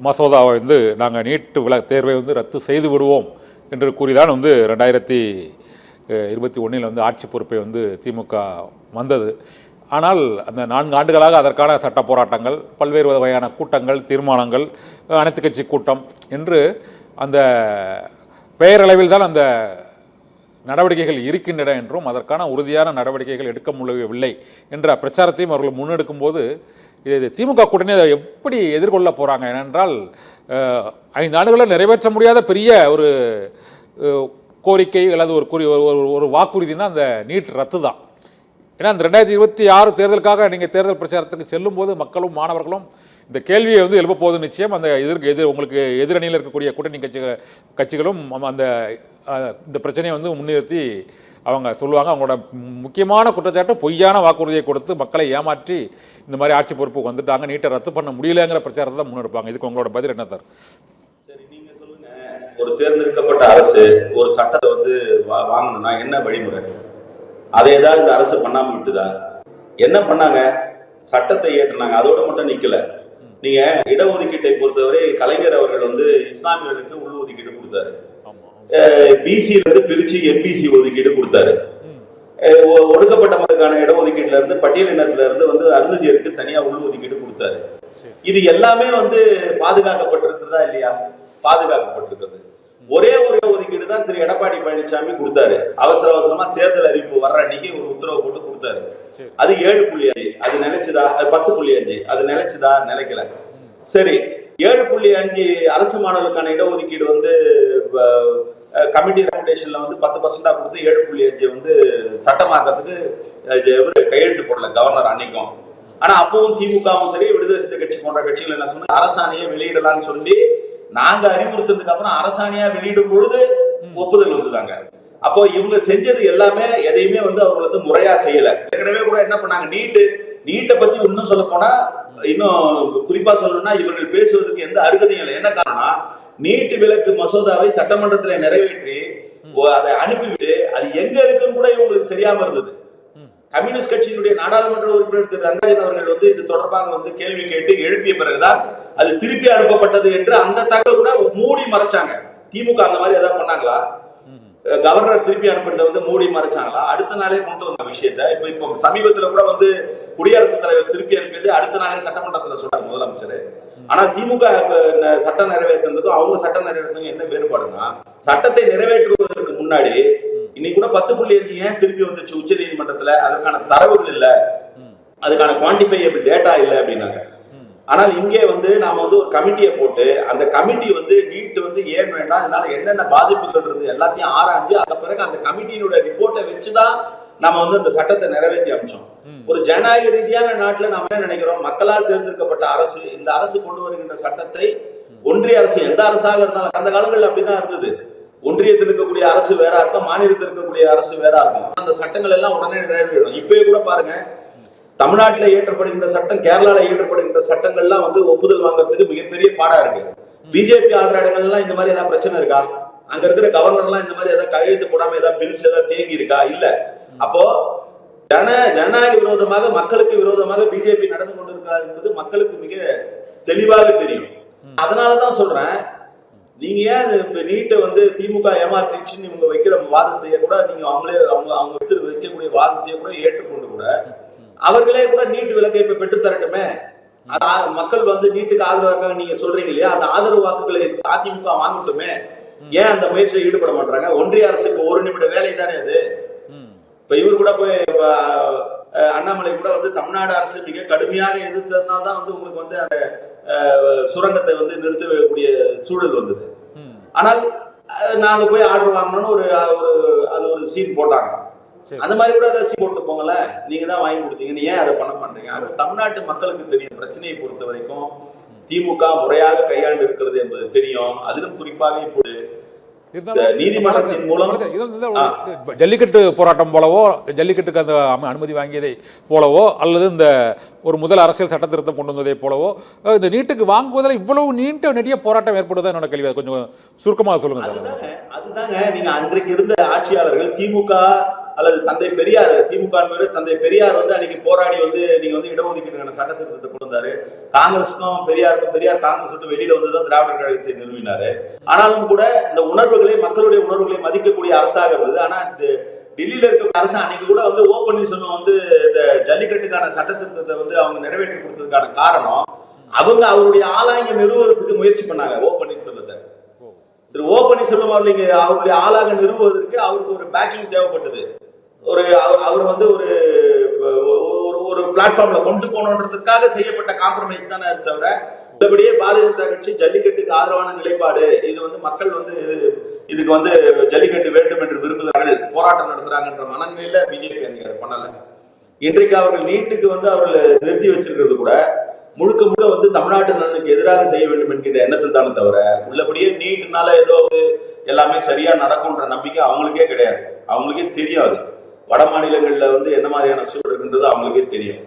மசோதாவை நாங்கள் நீட்டு தேர்வை ரத்து செய்து விடுவோம் என்று கூறிதான் 2021 ஆட்சி பொறுப்பை திமுக வந்தது. ஆனால் அந்த 4 ஆண்டுகளாக அதற்கான சட்ட போராட்டங்கள், பல்வேறு வகையான கூட்டங்கள், தீர்மானங்கள், அனைத்து கட்சி கூட்டம் என்று அந்த பெயரளவில் தான் அந்த நடவடிக்கைகள் இருக்கின்றன என்றும் அதற்கான உறுதியான நடவடிக்கைகள் எடுக்க முடியவில்லை என்ற பிரச்சாரத்தையும் அவர்கள் முன்னெடுக்கும் போது இது திமுக கூட்டணி அதை எப்படி எதிர்கொள்ள போகிறாங்க? ஏனென்றால் 5 ஆண்டுகளில் நிறைவேற்ற முடியாத பெரிய ஒரு கோரிக்கை அல்லது ஒரு வாக்குறுதினா அந்த நீட் ரத்து தான். ஏன்னா அந்த 2026 தேர்தலுக்காக நீங்கள் தேர்தல் பிரச்சாரத்துக்கு செல்லும் போது மக்களும் மாணவர்களும் இந்த கேள்வியை எழுப்ப போது நிச்சயம் அந்த உங்களுக்கு எதிரணியில் இருக்கக்கூடிய கூட்டணி கட்சிகளும் இந்த பிரச்சனையை முன்னிறுத்தி அவங்க சொல்லுவாங்க. அவங்களோட முக்கியமான குற்றச்சாட்டு பொய்யான வாக்குறுதியை கொடுத்து மக்களை ஏமாற்றி இந்த மாதிரி ஆட்சி பொறுப்புக்கு வந்துட்டாங்க, நீட்டை ரத்து பண்ண முடியலங்கிற பிரச்சாரத்தை தான் முன்னெடுப்பாங்க. இதுக்கு உங்களோட பதில் என்ன சார்? சரி, நீங்க சொல்லுங்க. ஒரு தேர்ந்தெடுக்கப்பட்ட அரசு ஒரு சட்டத்தை வாங்கணும்னா என்ன வழிமுறை? அதே தான் இந்த அரசு பண்ணாம விட்டுதா? என்ன பண்ணாங்க? சட்டத்தை ஏற்றினாங்க, அதோட மட்டும் நிக்கல. நீங்க இடஒதுக்கீட்டை பொறுத்தவரை கலைஞர் அவர்கள் இஸ்லாமியர்களுக்கு உள் ஒதுக்கீடு கொடுத்தாரு. பிசில இருந்து பிரிச்சு எம்பிசி ஒதுக்கீடு கொடுத்தாரு. ஒடுக்கப்பட்ட மக்களுக்கான இடஒதுக்கீட்டுல இருந்து பட்டியலினத்துல இருந்து அருந்ததியருக்கு தனியா உள் ஒதுக்கீடு கொடுத்தாரு. இது எல்லாமே பாதுகாக்கப்பட்டிருக்கிறதா இல்லையா? பாதுகாக்கப்பட்டிருக்கிறது. ஒரே ஒரு ஒதுக்கீடு தான் திரு எடப்பாடி பழனிசாமி கொடுத்தாரு. அவசரமா தேர்தல் அறிவிப்பு வர்ற அன்னைக்கு ஒரு உத்தரவு போட்டு கொடுத்தாரு. அது 7.5, அது நிலைச்சுதா? 10.5, அது நிலைச்சுதா? நிலைக்கல. சரி, 7.5 அரசு மாணவர்களுக்கான இடஒதுக்கீடு கமிட்டி ரெக்கமெண்டேஷன்ல 10% கொடுத்து 7.5 சட்டமாக்கிறதுக்கு கையெழுத்து போடல கவர்னர் அன்னைக்கும். ஆனா அப்பவும் திமுகவும் சரி, விடுதலை சிறுத்தை கட்சி போன்ற கட்சிகள் என்ன சொன்னா, அரசாணையை வெளியிடலாம்னு சொல்லி நாங்க அறிவுறுத்ததுக்கு அப்புறம் அரசாணையா வெளியிடும் பொழுது ஒப்புதல் வந்துட்டாங்க. அப்போ இவங்க செஞ்சது எல்லாமே எதையுமே அவர்கள் முறையா செய்யல. ஏற்கனவே கூட என்ன பண்ணாங்க, நீட்டை பத்தி இன்னும் சொல்ல போனா, இன்னும் குறிப்பா சொல்லணும்னா இவர்கள் பேசுவதற்கு எந்த அருகதையும் இல்லை. என்ன காரணம், நீட்டு விலக்கு மசோதாவை சட்டமன்றத்தில் நிறைவேற்றி அதை அனுப்பிவிட்டு அது எங்க இருக்குன்னு கூட இவங்களுக்கு தெரியாம இருந்தது. கம்யூனிஸ்ட் கட்சியினுடைய நாடாளுமன்ற உறுப்பினர் திரு ரங்கராஜன் அவர்கள் இது தொடர்பாக கேள்வி கேட்டு எழுப்பிய பிறகுதான் அது திருப்பி அனுப்பப்பட்டது என்று அந்த தகவல் கூட மூடி மறைச்சாங்க. திமுக அந்த மாதிரி ஏதாவது பண்ணாங்களா? கவர்னர் திருப்பி அனுப்புறத மூடி மறைச்சாங்களா? அடுத்த நாளே கொண்டு வந்த விஷயத்த இப்ப சமீபத்துல கூட குடியரசுத் தலைவர் திருப்பி அனுப்பியது அடுத்த நாளே சட்டமன்றத்துல சொல்றாங்க முதலமைச்சர். ஆனா திமுக சட்டம் நிறைவேற்றுறதுக்கும் அவங்க சட்டம் நிறைவேற்றுறதுக்கும் என்ன வேறுபாடுன்னா, சட்டத்தை நிறைவேற்றுவதற்கு முன்னாடி இன்னைக்கு கூட 10.5 ஏன் திருப்பி வந்துச்சு உச்ச நீதிமன்றத்துல? அதற்கான தரவுகள் இல்ல, அதுக்கான குவான்டிஃபையபிள் டேட்டா இல்ல அப்படின்னாங்க. ஆனால் இங்கே நாம ஒரு கமிட்டியை போட்டு அந்த கமிட்டி நீட் ஏன் வேண்டாம், அதனால என்னென்ன பாதிப்புகள் இருந்து எல்லாத்தையும் ஆராய்ஞ்சு அந்த பிறகு அந்த கமிட்டியினுடைய ரிப்போர்ட்டை வச்சுதான் நாம அந்த சட்டத்தை நிறைவேற்றி அமைச்சோம். ஒரு ஜனநாயக ரீதியான நாட்டுல நாம என்ன நினைக்கிறோம், மக்களால் தேர்ந்தெடுக்கப்பட்ட அரசு, இந்த அரசு கொண்டு வருகின்ற சட்டத்தை ஒன்றிய அரசு எந்த அரசாக இருந்தாலும், அந்த காலங்களில் அப்படிதான் இருந்தது. ஒன்றியத்தில் இருக்கக்கூடிய அரசு வேற இருக்கும், மாநிலத்தில் இருக்கக்கூடிய அரசு வேற இருக்கும். அந்த சட்டங்கள் எல்லாம் உடனே நிறைவேறணும். இப்பயே கூட பாருங்க, தமிழ்நாட்டில் இயற்றப்படுகின்ற சட்டம், கேரளால இயற்றப்படுகின்ற சட்டங்கள்லாம் ஒப்புதல் வாங்குறதுக்கு மிகப்பெரிய பாடா இருக்கு. பிஜேபி ஆள்ற இடங்கள்லாம் இந்த மாதிரி ஏதாவது பிரச்சனை இருக்கா? அங்க இருக்கிற கவர்னர் எல்லாம் இந்த மாதிரி ஏதாவது கையெழுத்து போடாம ஏதாவது பில்ஸ் ஏதாவது தேங்கி இருக்கா? இல்ல. அப்போ ஜனநாயக விரோதமாக, மக்களுக்கு விரோதமாக பிஜேபி நடந்து கொண்டிருக்கிறார் என்பது மக்களுக்கு மிக தெளிவாக தெரியும். அதனாலதான் சொல்றேன், நீங்க ஏன் நீட்டை திமுக ஏமாற்றிச்சுன்னு இவங்க வைக்கிற வாதத்தையே கூட நீங்க அவங்க வைக்கக்கூடிய வாதத்தையே கூட ஏற்றுக்கொண்டு கூட அவர்களே கூட நீட்டு விலக்கை இப்ப பெற்று தரட்டுமே. மக்கள் நீட்டுக்கு ஆதரவு இருக்காங்க நீங்க சொல்றீங்க இல்லையா, அந்த ஆதரவு வாக்குகளை அதிமுக வாங்கட்டுமே. ஏன் அந்த முயற்சியில் ஈடுபட மாட்டாங்க? ஒன்றிய அரசுக்கு 1 நிமிட வேலை தானே அது. இப்ப இவர் கூட போய் அண்ணாமலை கூட தமிழ்நாடு அரசு மிக கடுமையாக எதிர்த்ததுனால தான் உங்களுக்கு அந்த சுரங்கத்தை நிறுத்தக்கூடிய சூழல் வந்தது. ஆனால் நாங்க போய் ஆர்டர் வாங்கணும்னு ஒரு சீன் போட்டாங்க. அந்த மாதிரி கூட அதை சீன் போட்டு போங்கல, நீங்க தான் வாங்கி கொடுத்தீங்க, நீ ஏன் அதை பண்ண மாட்டீங்க? தமிழ்நாட்டு மக்களுக்கு தெரியும் பிரச்சனையை பொறுத்த வரைக்கும் திமுக முறையாக கையாண்டு இருக்கிறது என்பது தெரியும். அதிலும் குறிப்பாக இப்போது நீதிமன்றத்தின் மூலம் ஜல்லிக்கட்டு போராட்டம் போலவோ, ஜல்லிக்கட்டுக்கு அந்த அனுமதி வாங்கியதை போலவோ, அல்லது இந்த ஒரு முதல் அரசியல் சட்ட திருத்தம் கொண்டு வந்ததை போலவோ, இந்த நீட்டுக்கு வாங்குவதில் இவ்வளவு நெடிய போராட்டம் ஏற்படுவதா என்னோட கேள்வி. கொஞ்சம் சுருக்கமாக சொல்லுங்க. அதுதாங்க நீங்க அன்றைக்கு இருந்த ஆட்சியாளர்கள், திமுக அல்லது தந்தை பெரியார், திமுக தந்தை பெரியார் வந்து அன்னைக்கு போராடி வந்து நீங்க வந்து இடஒதுக்கீடுக்கான சட்ட திருத்தத்தை கொண்டு வந்தாரு. காங்கிரஸுக்கும் பெரியார் காங்கிரஸ் விட்டு வெளியில வந்துதான் திராவிடர் கழகத்தை நிறுவினாரு. ஆனாலும் கூட இந்த உணர்வுகளை, மக்களுடைய உணர்வுகளை மதிக்கக்கூடிய அரசாக இருந்தது. ஆனா டெல்லியில இருக்க அரசு அன்னைக்கு கூட வந்து ஓ பன்னீர்செல்வம் வந்து இந்த ஜல்லிக்கட்டுக்கான சட்ட திருத்தத்தை வந்து அவங்க நிறைவேற்றி கொடுத்ததுக்கான காரணம், அவங்க அவருடைய ஆளாங்க நிறுவனத்துக்கு முயற்சி பண்ணாங்க. ஓ பன்னீர்செல்வத்தை திரு ஓ பன்னீர்செல்வம் அவர்களுக்கு அவருடைய ஆளாக நிறுவுவதற்கு அவருக்கு ஒரு பேக்கிங் தேவைப்பட்டது. அவர் வந்து ஒரு பிளாட்ஃபார்ம்ல கொண்டு போகணுன்றதுக்காக செய்யப்பட்ட காம்ப்ரமைஸ் தானே தவிர, உள்ளபடியே பாரதிய ஜனதா கட்சி ஜல்லிக்கட்டுக்கு ஆதரவான நிலைப்பாடு, இது வந்து மக்கள் வந்து இதுக்கு வந்து ஜல்லிக்கட்டு வேண்டும் என்று விரும்புகிறார்கள், போராட்டம் நடத்துறாங்கன்ற மனநிலையில பிஜேபி அன்னைக்கு அதை பண்ணல. இன்றைக்கு அவர்கள் நீட்டுக்கு வந்து அவர்களை நிறுத்தி வச்சிருக்கிறது கூட முழுக்க முழுக்க வந்து தமிழ்நாட்டு நலனுக்கு எதிராக செய்ய வேண்டும் என்கிற எண்ணத்தில் தானே தவிர, உள்ளபடியே நீட்டுனால ஏதோ எல்லாமே சரியா நடக்கும்ன்ற நம்பிக்கை அவங்களுக்கே கிடையாது. அவங்களுக்கே தெரியாது வட மாநிலங்கள்ல வந்து என்ன மாதிரியான சூழல் இருக்குன்றது அவங்களுக்கே தெரியும்.